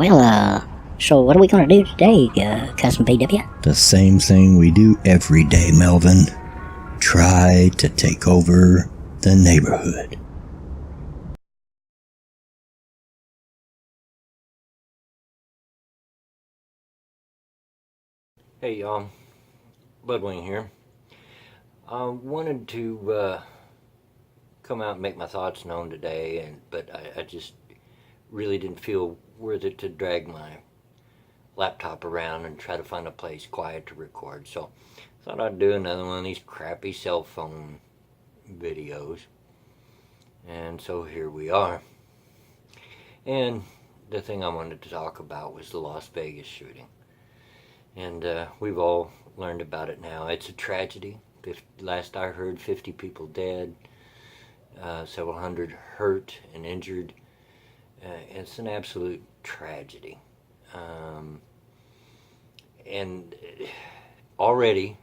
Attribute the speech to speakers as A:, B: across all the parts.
A: So what are we gonna do today, Cousin PW?
B: The same thing we do every day, Melvin. Try to take over the neighborhood.
C: Hey y'all, Bloodwing here. I wanted to come out and make my thoughts known today, but I just really didn't feel worth it to drag my laptop around and try to find a place quiet to record. So I thought I'd do another one of these crappy cell phone videos. And so here we are. And the thing I wanted to talk about was the Las Vegas shooting. And we've all learned about it now. It's a tragedy. Last I heard, 50 people dead, several hundred hurt and injured. It's an absolute tragedy. And already,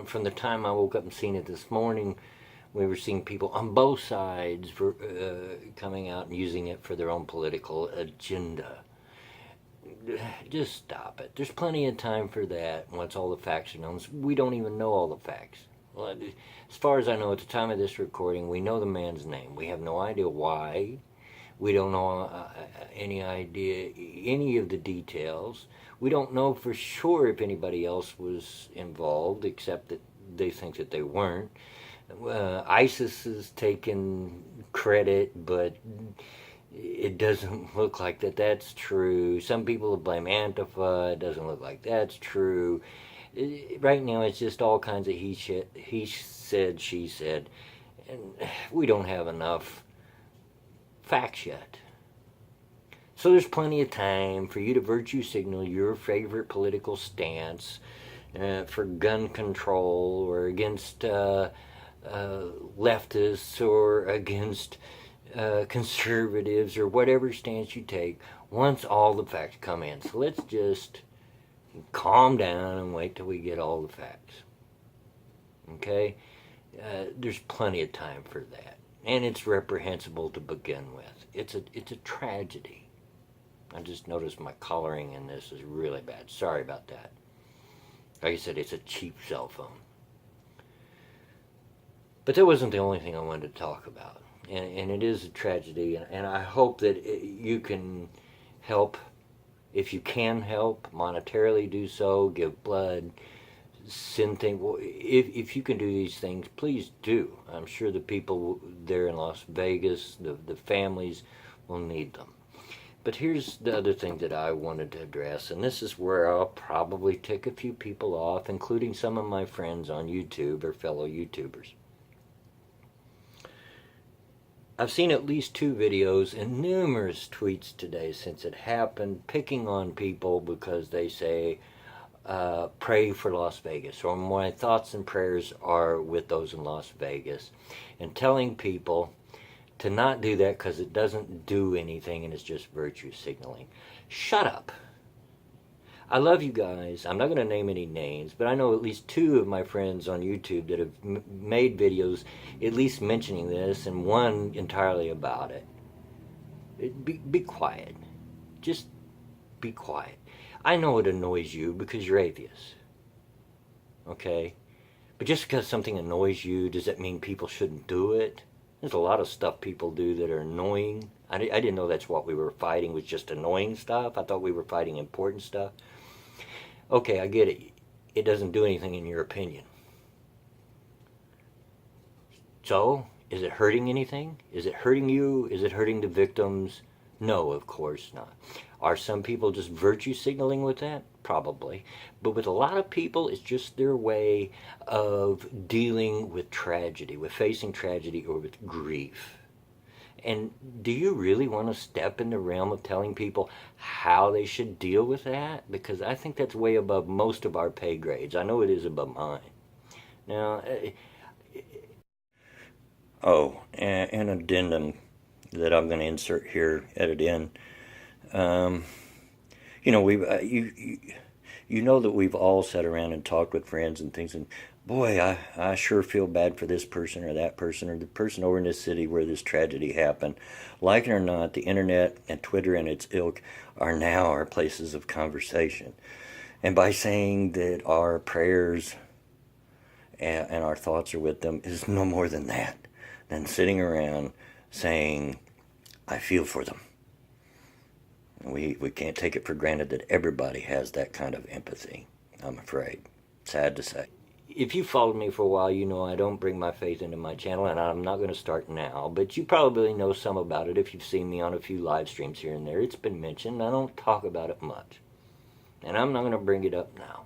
C: from the time I woke up and seen it this morning, we were seeing people on both sides for, coming out and using it for their own political agenda. Just stop it. There's plenty of time for that once all the facts are known. We don't even know all the facts. Well, as far as I know, at the time of this recording, we know the man's name. We have no idea why. We don't know any of the details. We don't know for sure if anybody else was involved, except that they think that they weren't. ISIS is taking credit, but it doesn't look like that's true. Some people blame Antifa. It doesn't look like that's true. Right now, it's just all kinds of he said, she said, and we don't have enough facts yet. So there's plenty of time for you to virtue signal your favorite political stance for gun control or against leftists or against conservatives or whatever stance you take once all the facts come in. So let's just calm down and wait till we get all the facts. Okay? There's plenty of time for that. And it's reprehensible to begin with. It's a tragedy. I just noticed my coloring in this is really bad. Sorry about that. Like I said, it's a cheap cell phone. But that wasn't the only thing I wanted to talk about. And it is a tragedy, and I hope that you can help. If you can help, monetarily do so, give blood, send things. If you can do these things, please do. I'm sure the people there in Las Vegas, the families, will need them. But here's the other thing that I wanted to address, and this is where I'll probably tick a few people off, including some of my friends on YouTube or fellow YouTubers. I've seen at least 2 videos and numerous tweets today since it happened, picking on people because they say, pray for Las Vegas, or my thoughts and prayers are with those in Las Vegas, and telling people to not do that because it doesn't do anything and it's just virtue signaling. Shut up. I love you guys. I'm not going to name any names, but I know at least 2 of my friends on YouTube that have made videos at least mentioning this, and one entirely about it. Be quiet. Just be quiet. I know it annoys you because you're atheists. Okay? But just because something annoys you, does that mean people shouldn't do it? There's a lot of stuff people do that are annoying. I didn't know that's what we were fighting, was just annoying stuff. I thought we were fighting important stuff. Okay, I get it. It doesn't do anything in your opinion. So, is it hurting anything? Is it hurting you? Is it hurting the victims? No, of course not. Are some people just virtue signaling with that? Probably. But with a lot of people, it's just their way of dealing with tragedy, with facing tragedy or with grief. And do you really want to step in the realm of telling people how they should deal with that? Because I think that's way above most of our pay grades. I know it is above mine. Now, an addendum that I'm going to insert here, edit in. You know, you know that we've all sat around and talked with friends and things, and boy, I sure feel bad for this person or that person or the person over in this city where this tragedy happened. Like it or not, the internet and Twitter and its ilk are now our places of conversation. And by saying that our prayers and our thoughts are with them is no more than that, than sitting around saying, I feel for them. We can't take it for granted that everybody has that kind of empathy, I'm afraid. Sad to say. If you followed me for a while, you know I don't bring my faith into my channel, and I'm not going to start now, but you probably know some about it if you've seen me on a few live streams here and there. It's been mentioned. I don't talk about it much, and I'm not going to bring it up now.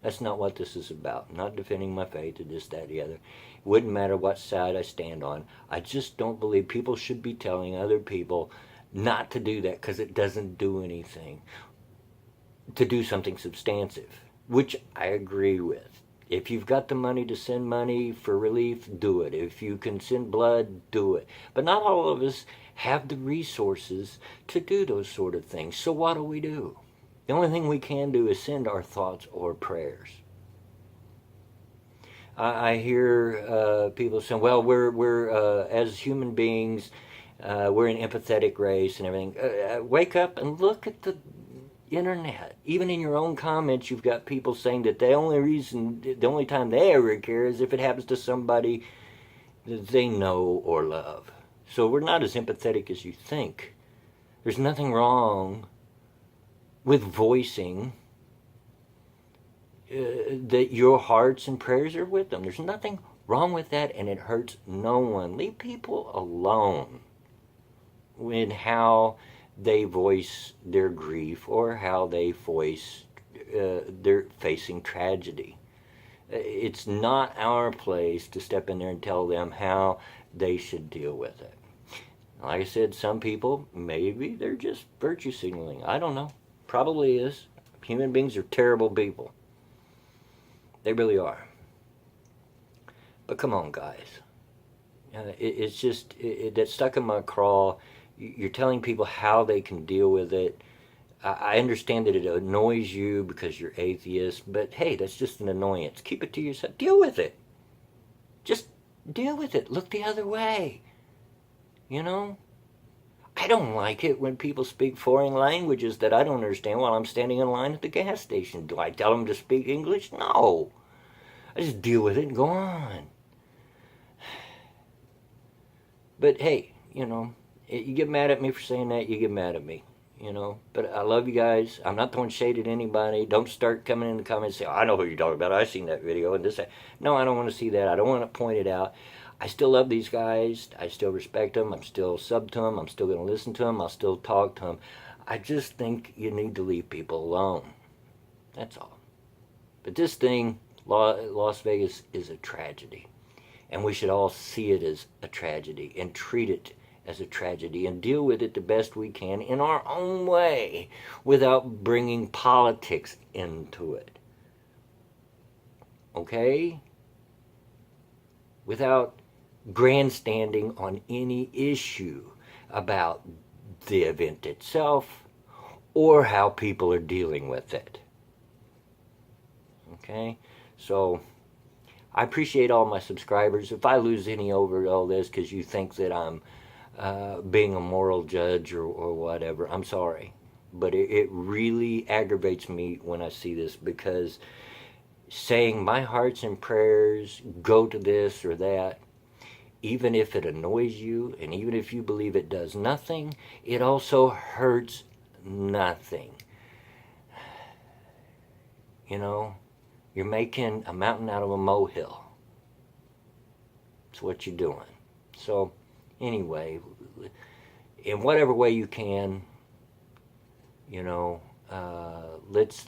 C: That's not what this is about. I'm not defending my faith or this, that, the other. It wouldn't matter what side I stand on. I just don't believe people should be telling other people not to do that because it doesn't do anything. To do something substantive, which I agree with. If you've got the money to send money for relief, do it. If you can send blood, do it. But not all of us have the resources to do those sort of things. So what do? The only thing we can do is send our thoughts or prayers. I hear people saying, well, we're as human beings, we're an empathetic race and everything. Wake up and look at the internet. Even in your own comments, you've got people saying that the only time they ever care is if it happens to somebody that they know or love. So we're not as empathetic as you think. There's nothing wrong with voicing that your hearts and prayers are with them. There's nothing wrong with that, and it hurts no one. Leave people alone in how they voice their grief or how they voice they're facing tragedy. It's not our place to step in there and tell them how they should deal with it. Like I said, some people, maybe they're just virtue signaling. I don't know. Probably is. Human beings are terrible people. They really are. But come on, guys. It's just, that's stuck in my craw. You're telling people how they can deal with it. I understand that it annoys you because you're atheist, but hey, that's just an annoyance. Keep it to yourself. Deal with it. Just deal with it. Look the other way. You know? I don't like it when people speak foreign languages that I don't understand while I'm standing in line at the gas station. Do I tell them to speak English? No. I just deal with it and go on. But hey, you know, you get mad at me for saying that, you get mad at me, you know. But I love you guys. I'm not throwing shade at anybody. Don't start coming in the comments and say, oh, I know who you're talking about. I've seen that video and this, that. No, I don't want to see that. I don't want to point it out. I still love these guys. I still respect them. I'm still sub to them. I'm still going to listen to them. I'll still talk to them. I just think you need to leave people alone. That's all. But this thing, Las Vegas, is a tragedy. And we should all see it as a tragedy and treat it as a tragedy and deal with it the best we can in our own way without bringing politics into it. Okay? Without grandstanding on any issue about the event itself or how people are dealing with it. Okay? So I appreciate all my subscribers. If I lose any over all this because you think that I'm being a moral judge or whatever, I'm sorry. But it really aggravates me when I see this, because saying my hearts and prayers go to this or that, even if it annoys you and even if you believe it does nothing, it also hurts nothing. You know, you're making a mountain out of a molehill. That's what you're doing. So anyway, in whatever way you can, you know, let's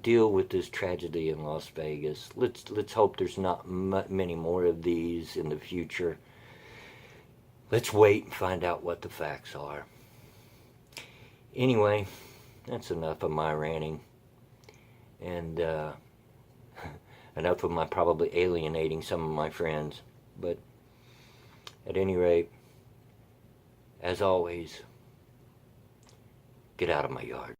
C: deal with this tragedy in Las Vegas. Let's hope there's not many more of these in the future. Let's wait and find out what the facts are. Anyway, that's enough of my ranting, and enough of my probably alienating some of my friends. But at any rate, as always, get out of my yard.